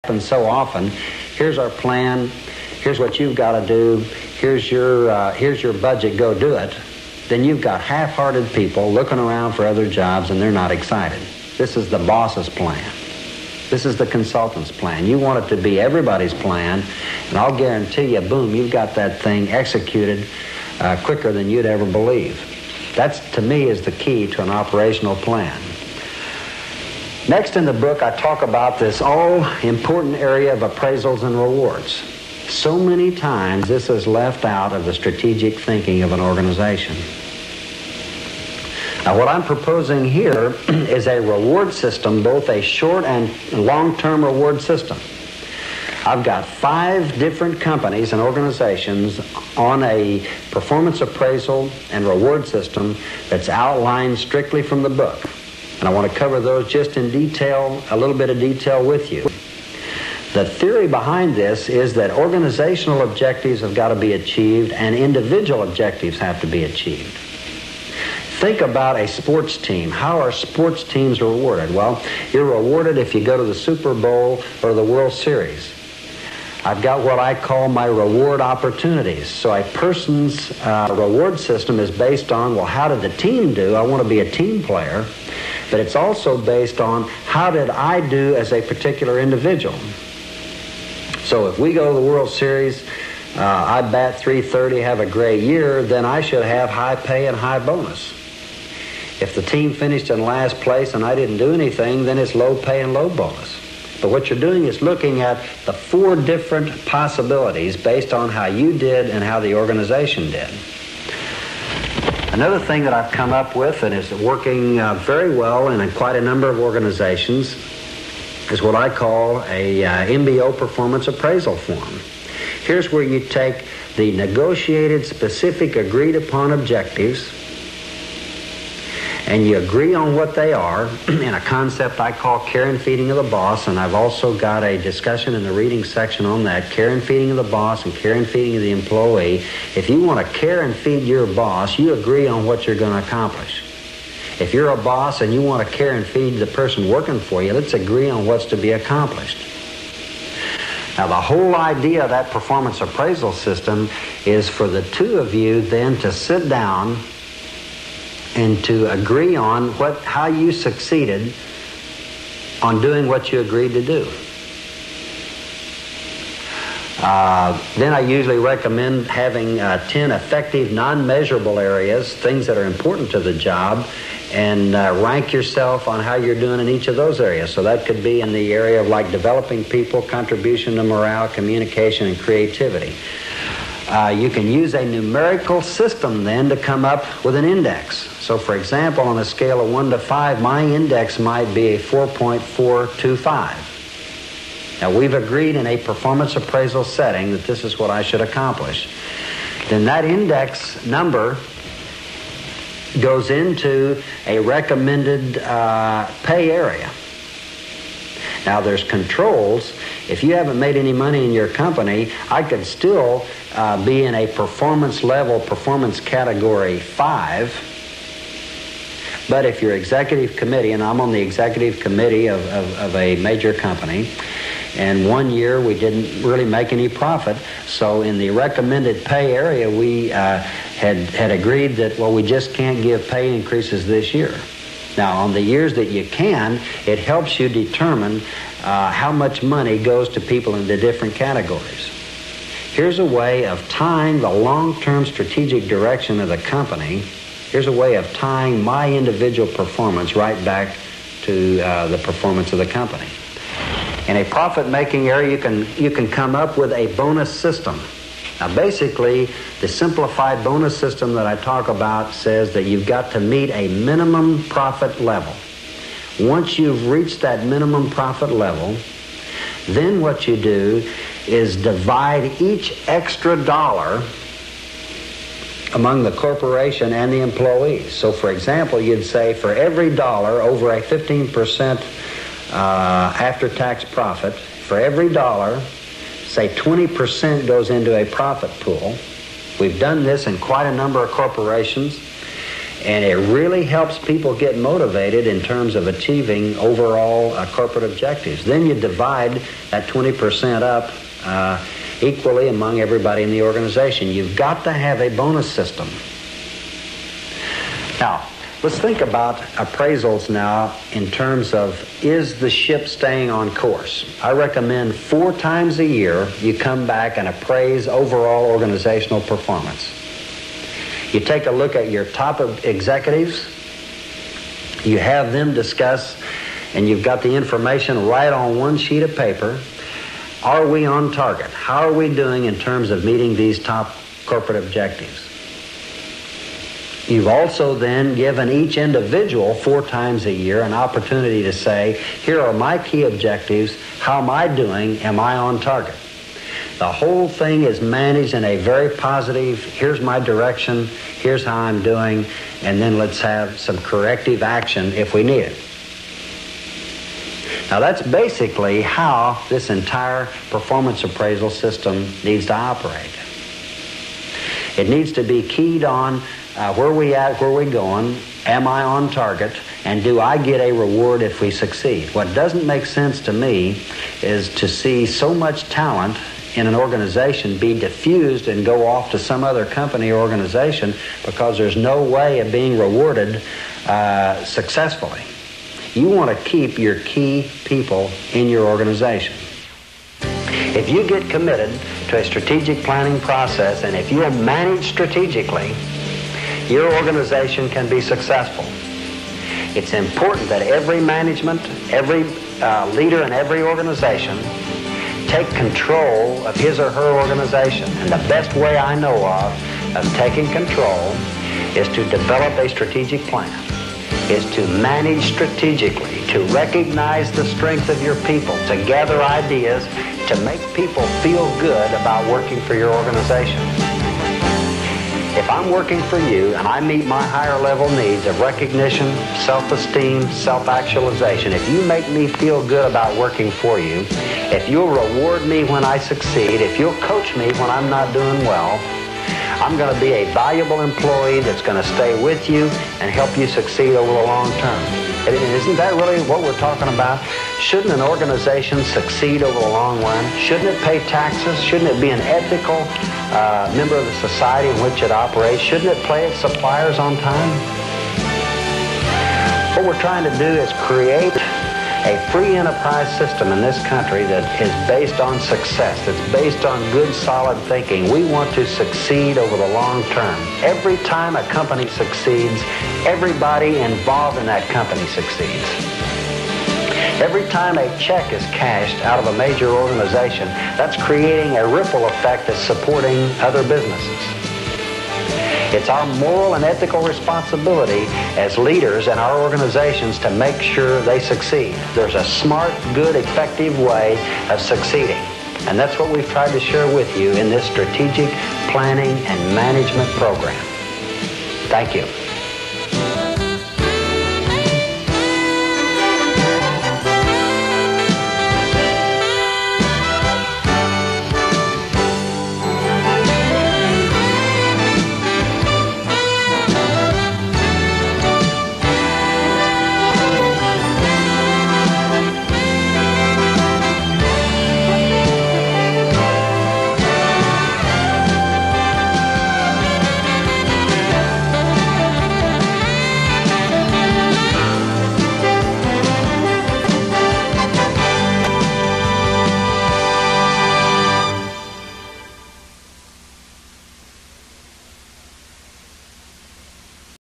happens so often. Here's our plan. Here's what you've got to do. Here's your budget. Go do it. Then you've got half-hearted people looking around for other jobs, and they're not excited. This is the boss's plan. This is the consultant's plan. You want it to be everybody's plan, and I'll guarantee you, boom, you've got that thing executed quicker than you'd ever believe. That's, to me, is the key to an operational plan. Next in the book, I talk about this all-important area of appraisals and rewards. So many times this is left out of the strategic thinking of an organization. Now, what I'm proposing here is a reward system, both a short and long-term reward system. I've got 5 different companies and organizations on a performance appraisal and reward system that's outlined strictly from the book. And I want to cover those just in detail, a little bit of detail with you. The theory behind this is that organizational objectives have got to be achieved and individual objectives have to be achieved. Think about a sports team. How are sports teams rewarded? Well, you're rewarded if you go to the Super Bowl or the World Series. I've got what I call my reward opportunities. So a person's reward system is based on, well, how did the team do? I want to be a team player. But it's also based on how did I do as a particular individual. So if we go to the World Series, I bat .330, have a great year, then I should have high pay and high bonus. If the team finished in last place and I didn't do anything, then it's low pay and low bonus. But what you're doing is looking at the 4 different possibilities based on how you did and how the organization did. Another thing that I've come up with and is working very well in quite a number of organizations is what I call a MBO performance appraisal form. Here's where you take the negotiated, specific, agreed upon objectives and you agree on what they are in a concept I call care and feeding of the boss, and I've also got a discussion in the reading section on that, care and feeding of the boss and care and feeding of the employee. If you want to care and feed your boss, you agree on what you're going to accomplish. If you're a boss and you want to care and feed the person working for you, let's agree on what's to be accomplished. Now, the whole idea of that performance appraisal system is for the 2 of you then to sit down and to agree on how you succeeded on doing what you agreed to do. Then I usually recommend having 10 effective, non-measurable areas, things that are important to the job, and rank yourself on how you're doing in each of those areas. So that could be in the area of like developing people, contribution to morale, communication, and creativity. You can use a numerical system then to come up with an index. So for example, on a scale of 1 to 5, my index might be a 4.425. Now we've agreed in a performance appraisal setting that this is what I should accomplish. Then that index number goes into a recommended pay area. Now there's controls. If you haven't made any money in your company, I could still be in a performance level, performance category 5. But if your executive committee, and I'm on the executive committee of a major company, and one year we didn't really make any profit, so in the recommended pay area we had agreed that, well, we just can't give pay increases this year. Now, on the years that you can, it helps you determine how much money goes to people in the different categories. Here's a way of tying the long-term strategic direction of the company. Here's a way of tying my individual performance right back to the performance of the company. In a profit-making area, you can come up with a bonus system. Now, basically, the simplified bonus system that I talk about says that you've got to meet a minimum profit level. Once you've reached that minimum profit level, then what you do is divide each extra dollar among the corporation and the employees. So, for example, you'd say for every dollar over a 15% after-tax profit, for every dollar, say 20% goes into a profit pool. We've done this in quite a number of corporations, And it really helps people get motivated in terms of achieving overall corporate objectives. Then you divide that 20% up equally among everybody in the organization. You've got to have a bonus system. Now, let's think about appraisals now in terms of, is the ship staying on course? I recommend 4 times a year you come back and appraise overall organizational performance. You take a look at your top executives, you have them discuss, and you've got the information right on one sheet of paper. Are we on target? How are we doing in terms of meeting these top corporate objectives? You've also then given each individual 4 times a year an opportunity to say, here are my key objectives, how am I doing, am I on target? The whole thing is managed in a very positive, here's my direction, here's how I'm doing, and then let's have some corrective action if we need it. Now that's basically how this entire performance appraisal system needs to operate. It needs to be keyed on where we at, where we going, am I on target, and do I get a reward if we succeed? What doesn't make sense to me is to see so much talent in an organization be diffused and go off to some other company or organization because there's no way of being rewarded successfully. You want to keep your key people in your organization. If you get committed to a strategic planning process, and if you're managed strategically, your organization can be successful. It's important that every management, every leader in every organization take control of his or her organization. And the best way I know of taking control is to develop a strategic plan, is to manage strategically, to recognize the strength of your people, to gather ideas, to make people feel good about working for your organization. If I'm working for you and I meet my higher level needs of recognition, self-esteem, self-actualization, if you make me feel good about working for you, if you'll reward me when I succeed, if you'll coach me when I'm not doing well, I'm going to be a valuable employee that's going to stay with you and help you succeed over the long term. Isn't that really what we're talking about? Shouldn't an organization succeed over the long run? Shouldn't it pay taxes? Shouldn't it be an ethical member of the society in which it operates? Shouldn't it pay its suppliers on time? What we're trying to do is create a free enterprise system in this country that is based on success, that's based on good, solid thinking. We want to succeed over the long term. Every time a company succeeds, everybody involved in that company succeeds. Every time a check is cashed out of a major organization, that's creating a ripple effect that's supporting other businesses. It's our moral and ethical responsibility as leaders in our organizations to make sure they succeed. There's a smart, good, effective way of succeeding. And that's what we've tried to share with you in this strategic planning and management program. Thank you.